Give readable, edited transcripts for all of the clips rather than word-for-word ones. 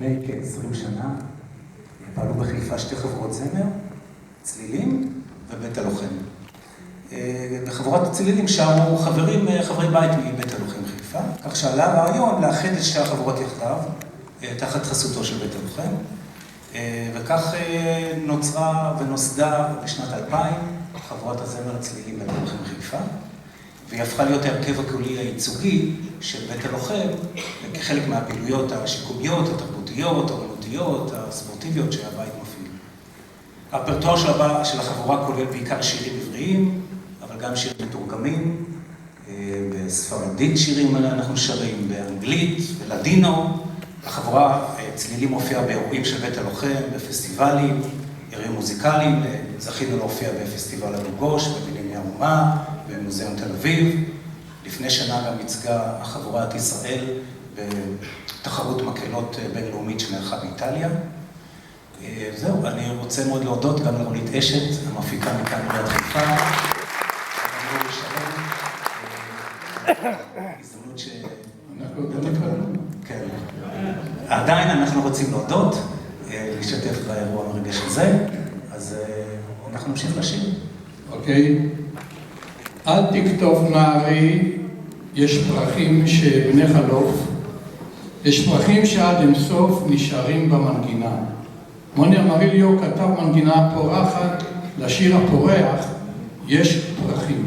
לפני כ-20 שנה פעלו בחיפה שתי חברות זמר, צלילים ובית הלוחם. בחבורת הצלילים שרו חברי בית מבית הלוחם חיפה, כך שעלה הרעיון לאחד את שתי החברות יחדיו, תחת חסותו של בית הלוחם, וכך נוצרה ונוסדה בשנת 2000 חברת הזמר הצלילים בית הלוחם חיפה, והיא הפכה להיות ההרכב הקולי הייצוגי של בית הלוחם, כחלק מהפעילויות השיקומיות, התרבותיות, האומנותיות, הספורטיביות שהבית מפעיל. הרפרטואר של החבורה כולל בעיקר שירים עבריים, אבל גם שירים מתורגמים, בספרדית שירים אנחנו שרים, באנגלית, בלדינו. החבורה צלילים מופיעה באירועים של בית הלוחם, בפסטיבלים, אירועים מוזיקליים, זכינו להופיע בפסטיבל הגוש, בבנייני האומה, במוזיאון תל אביב. לפני שנה גם ייצגה החבורת ישראל בתחרות מקהלות בינלאומית שנערכה באיטליה. זהו, אני רוצה מאוד להודות גם לרונית אשת, המפיקה מכאן עיריית חיפה. הזדמנות ש... כן. עדיין אנחנו רוצים להודות, להשתתף באירוע המרגש הזה, אז אנחנו נמשיך לשיר. אוקיי. אל תכתוב נערי, יש פרחים שבני חלוף, יש פרחים שעד אינסוף נשארים במנגינה. מוני אמריליו כתב מנגינה פורחת לשיר הפורח, יש פרחים.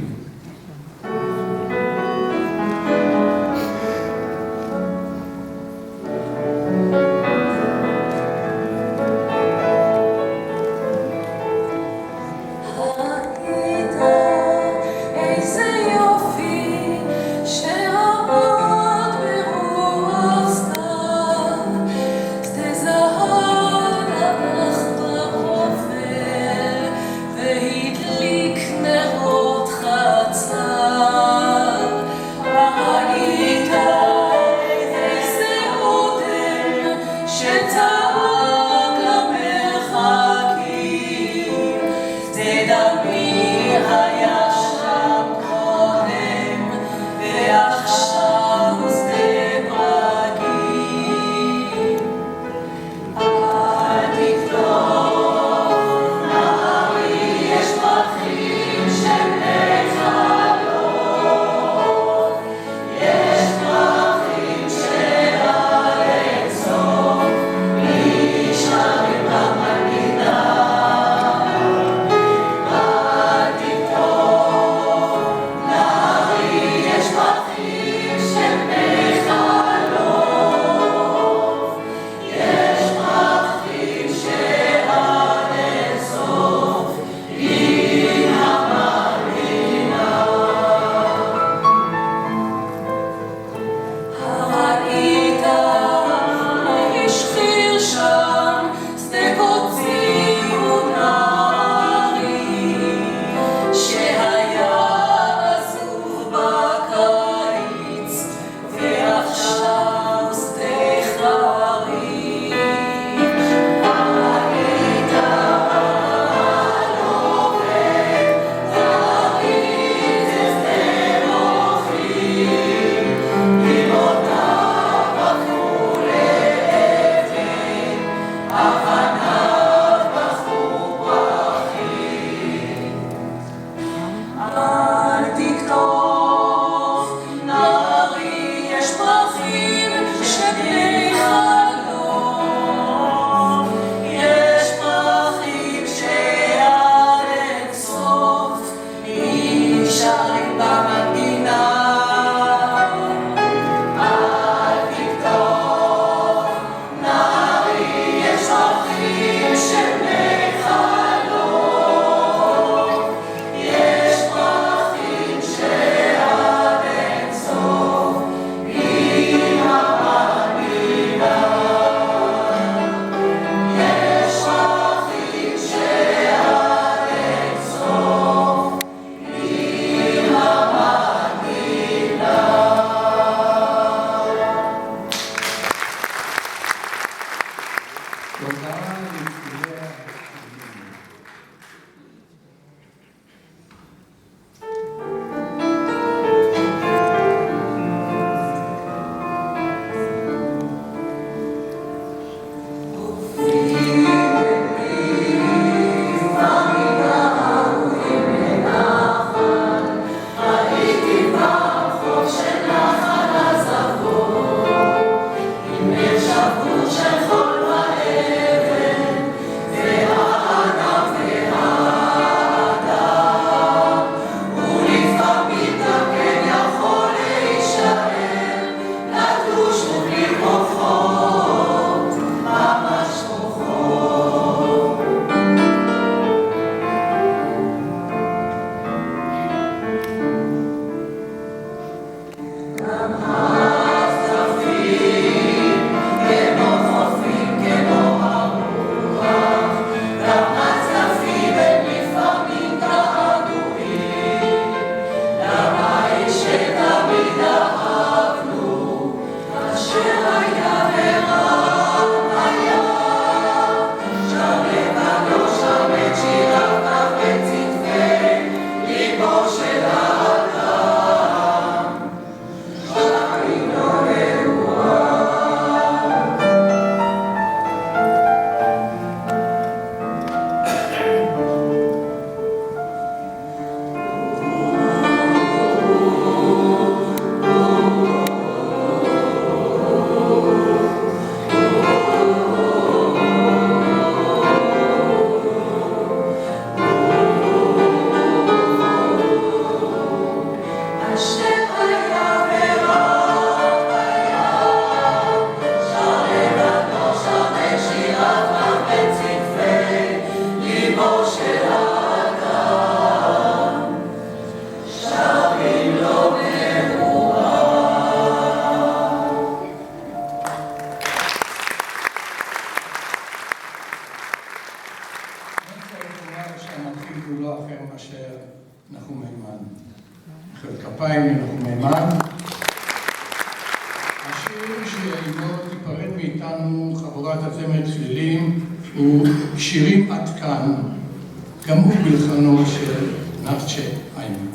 הוא לא אחר מאשר נחום מימן. מחיאות כפיים לנחום מימן. השיר שעימו תיפרד מאיתנו חבורת הזמר צלילים הוא שירים עד כאן, גם הוא בלחנו של נחצ'ה היימן.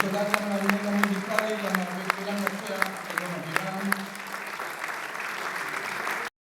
תודה גם